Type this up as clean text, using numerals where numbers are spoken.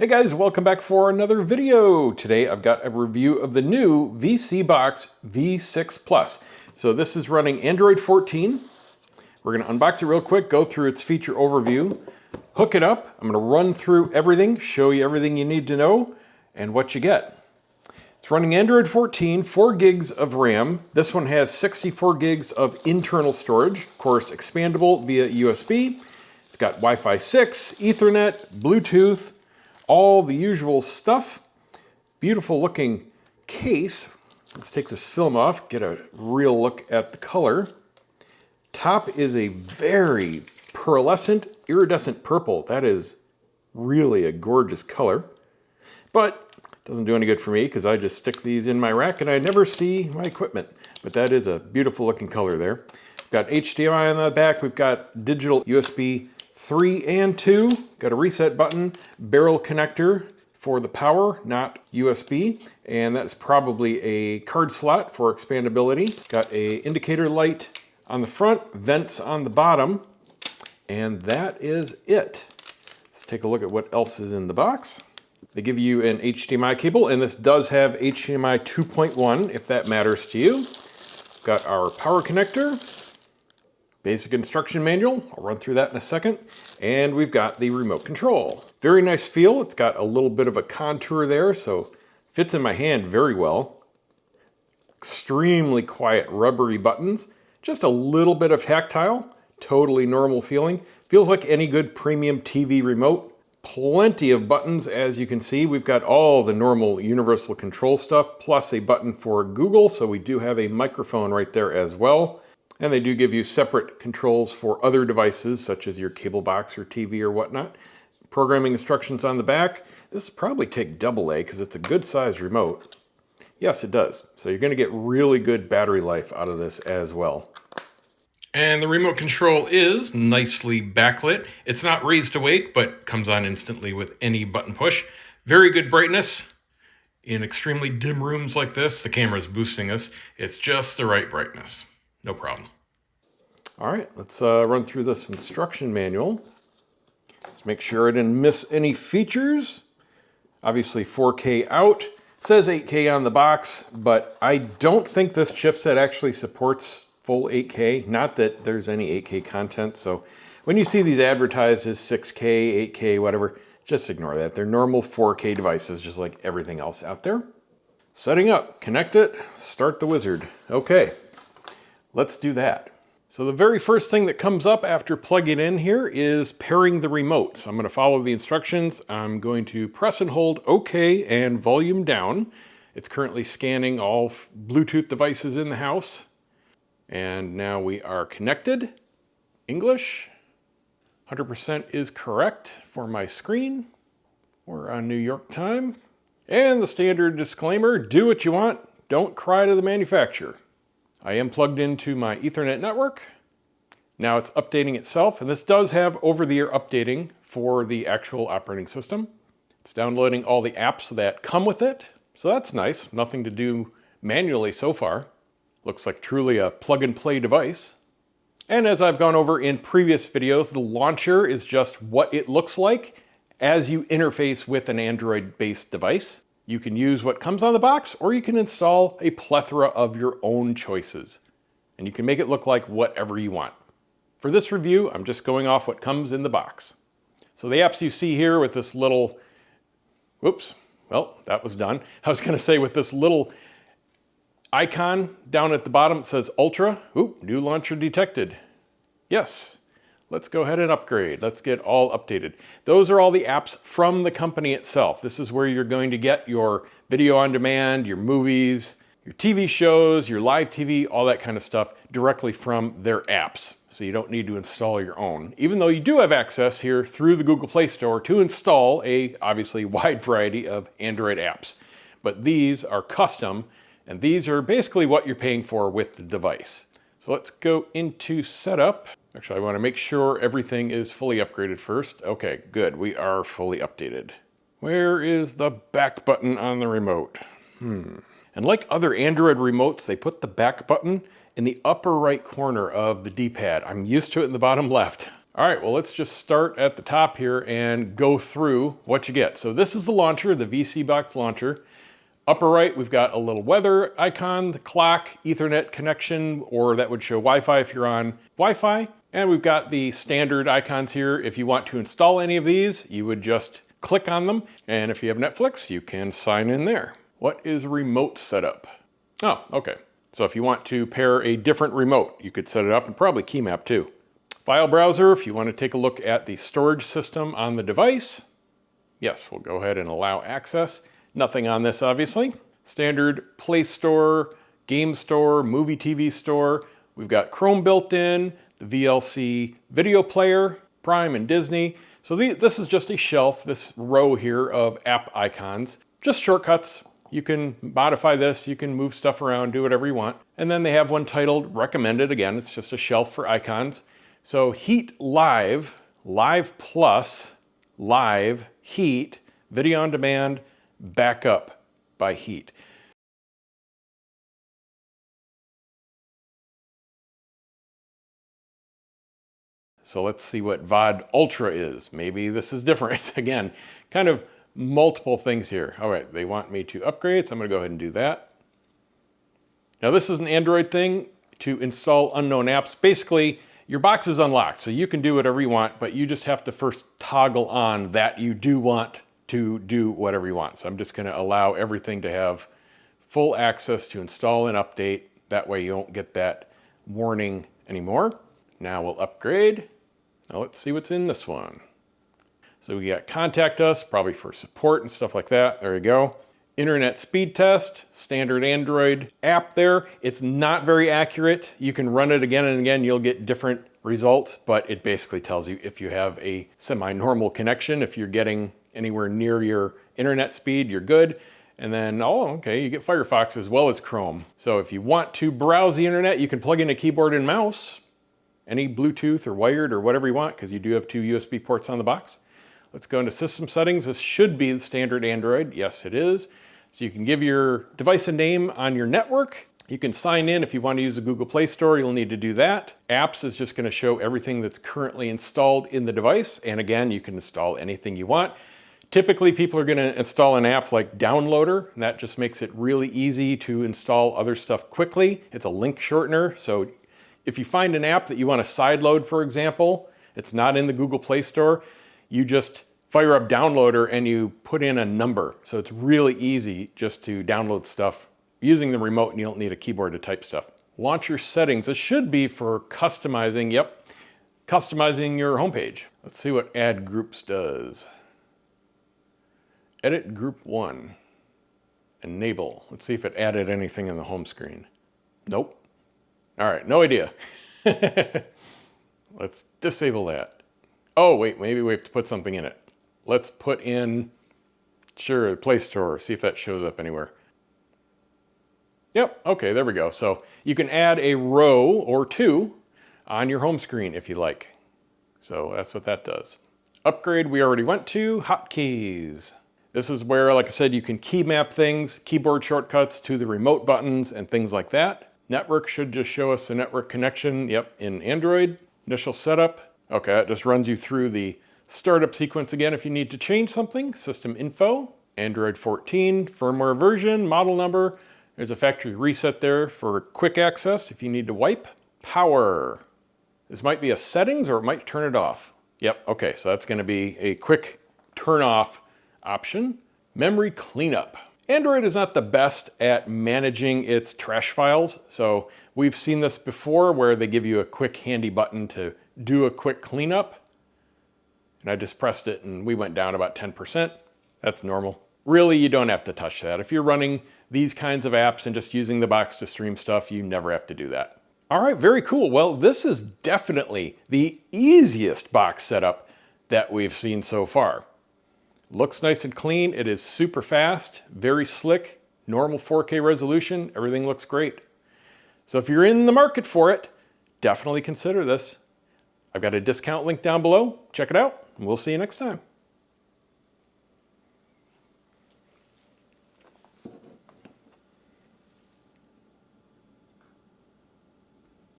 Hey guys, welcome back for another video. Today I've got a review of the new VSeeBox V6 Plus. So this is running Android 14. We're going to unbox it real quick, go through its feature overview, hook it up. I'm going to run through everything, show you everything you need to know, and what you get. It's running Android 14, 4 gigs of RAM. This one has 64 gigs of internal storage, of course expandable via USB. It's got Wi-Fi 6, Ethernet, Bluetooth, all the usual stuff. Beautiful looking case. Let's take this film off, get a real look at the color. Top is a very pearlescent, iridescent purple. That is really a gorgeous color. But it doesn't do any good for me because I just stick these in my rack and I never see my equipment. But that is a beautiful looking color there. We've got HDMI on the back. We've got digital USB 3 and 2, got a reset button, barrel connector for the power, not USB, and that's probably a card slot for expandability. Got a indicator light on the front, vents on the bottom, and that is it. Let's take a look at what else is in the box. They give you an HDMI cable, and this does have HDMI 2.1 if that matters to you. Got our power connector, basic instruction manual, I'll run through that in a second, and we've got the remote control. Very nice feel, it's got a little bit of a contour there, so fits in my hand very well. Extremely quiet rubbery buttons, just a little bit of tactile, totally normal feeling. Feels like any good premium TV remote. Plenty of buttons, as you can see. We've got all the normal universal control stuff, plus a button for Google, so we do have a microphone right there as well. And they do give you separate controls for other devices, such as your cable box or TV or whatnot. Programming instructions on the back. This will probably take AA because it's a good sized remote. Yes, it does. So you're going to get really good battery life out of this as well. And the remote control is nicely backlit. It's not raised to wake, but comes on instantly with any button push. Very good brightness. In extremely dim rooms like this, the camera's boosting us. It's just the right brightness. No problem. All right, let's run through this instruction manual. Let's make sure I didn't miss any features. Obviously 4K out. It says 8K on the box, but I don't think this chipset actually supports full 8K. Not that there's any 8K content, so when you see these advertised as 6K, 8K, whatever, just ignore that. They're normal 4K devices, just like everything else out there. Setting up, connect it, start the wizard. Okay. Let's do that. So the very first thing that comes up after plugging in here is pairing the remote. So I'm going to follow the instructions. I'm going to press and hold OK and volume down. It's currently scanning all Bluetooth devices in the house. And now we are connected. English. 100% is correct for my screen. We're on New York time. And the standard disclaimer, do what you want. Don't cry to the manufacturer. I am plugged into my Ethernet network. Now it's updating itself, and this does have over-the-air updating for the actual operating system. It's downloading all the apps that come with it, so that's nice. Nothing to do manually so far. Looks like truly a plug-and-play device. And as I've gone over in previous videos, the launcher is just what it looks like as you interface with an Android-based device. You can use what comes on the box, or you can install a plethora of your own choices. And you can make it look like whatever you want. For this review, I'm just going off what comes in the box. So the apps you see here with this little, whoops, well, that was done. I was gonna say with this little icon down at the bottom, it says Ultra. Oop, new launcher detected. Yes. Let's go ahead and upgrade. Let's get all updated. Those are all the apps from the company itself. This is where you're going to get your video on demand, your movies, your TV shows, your live TV, all that kind of stuff directly from their apps. So you don't need to install your own, even though you do have access here through the Google Play Store to install a obviously wide variety of Android apps. But these are custom, and these are basically what you're paying for with the device. So let's go into setup. Actually, I want to make sure everything is fully upgraded first. Okay, good. We are fully updated. Where is the back button on the remote? And like other Android remotes, they put the back button in the upper right corner of the D-pad. I'm used to it in the bottom left. All right, well, let's just start at the top here and go through what you get. So this is the launcher, the VSeeBox launcher. Upper right, we've got a little weather icon, the clock, Ethernet connection, or that would show Wi-Fi if you're on Wi-Fi. And we've got the standard icons here. If you want to install any of these, you would just click on them. And if you have Netflix, you can sign in there. What is remote setup? Oh, okay. So if you want to pair a different remote, you could set it up and probably key map too. File browser, if you want to take a look at the storage system on the device. Yes, we'll go ahead and allow access. Nothing on this, obviously. Standard Play Store, Game Store, Movie TV Store. We've got Chrome built in, the VLC video player, Prime and Disney. So this is just a shelf, this row here of app icons. Just shortcuts. You can modify this, you can move stuff around, do whatever you want. And then they have one titled Recommended. Again, it's just a shelf for icons. So Heat Live, Live Plus, Live, Heat, Video on Demand, Backup by Heat. So let's see what VOD Ultra is. Maybe this is different. Again, kind of multiple things here. All right, they want me to upgrade, so I'm gonna go ahead and do that. Now this is an Android thing to install unknown apps. Basically, your box is unlocked, so you can do whatever you want, but you just have to first toggle on that you do want to do whatever you want. So I'm just gonna allow everything to have full access to install and update. That way you don't get that warning anymore. Now we'll upgrade. Now let's see what's in this one. So we got contact us, probably for support and stuff like that. There you go. Internet speed test, standard Android app there. It's not very accurate. You can run it again and again, you'll get different results, but it basically tells you if you have a semi-normal connection, if you're getting anywhere near your internet speed, you're good. And then, oh, okay, you get Firefox as well as Chrome. So if you want to browse the internet, you can plug in a keyboard and mouse, any Bluetooth or wired or whatever you want, because you do have 2 USB ports on the box. Let's go into system settings. This should be the standard Android. Yes, it is. So you can give your device a name on your network. You can sign in if you want to use the Google Play Store, you'll need to do that. Apps is just going to show everything that's currently installed in the device. And again, you can install anything you want. Typically, people are going to install an app like Downloader, and that just makes it really easy to install other stuff quickly. It's a link shortener. So if you find an app that you want to sideload, for example, it's not in the Google Play Store, you just fire up Downloader and you put in a number. So it's really easy just to download stuff using the remote, and you don't need a keyboard to type stuff. Launcher settings, this should be for customizing, yep, customizing your homepage. Let's see what Add Groups does. Edit Group 1. Enable. Let's see if it added anything in the home screen. Nope. All right, no idea. Let's disable that. Oh, wait, maybe we have to put something in it. Let's put in, sure, the Play Store, see if that shows up anywhere. Yep, okay, there we go. So you can add a row or 2 on your home screen if you like. So that's what that does. Upgrade we already went to. Hotkeys. This is where, like I said, you can key map things, keyboard shortcuts to the remote buttons and things like that. Network should just show us the network connection, yep, in Android. Initial setup. Okay, that just runs you through the startup sequence again if you need to change something. System info, Android 14, firmware version, model number. There's a factory reset there for quick access if you need to wipe. Power. This might be a settings or it might turn it off. Yep, okay, so that's gonna be a quick turn off option. Memory cleanup. Android is not the best at managing its trash files. So we've seen this before where they give you a quick handy button to do a quick cleanup. And I just pressed it and we went down about 10%. That's normal. Really, you don't have to touch that. If you're running these kinds of apps and just using the box to stream stuff, you never have to do that. All right, very cool. Well, this is definitely the easiest box setup that we've seen so far. Looks nice and clean. It is super fast, very slick, normal 4K resolution. Everything looks great. So if you're in the market for it, definitely consider this. I've got a discount link down below. Check it out, and we'll see you next time.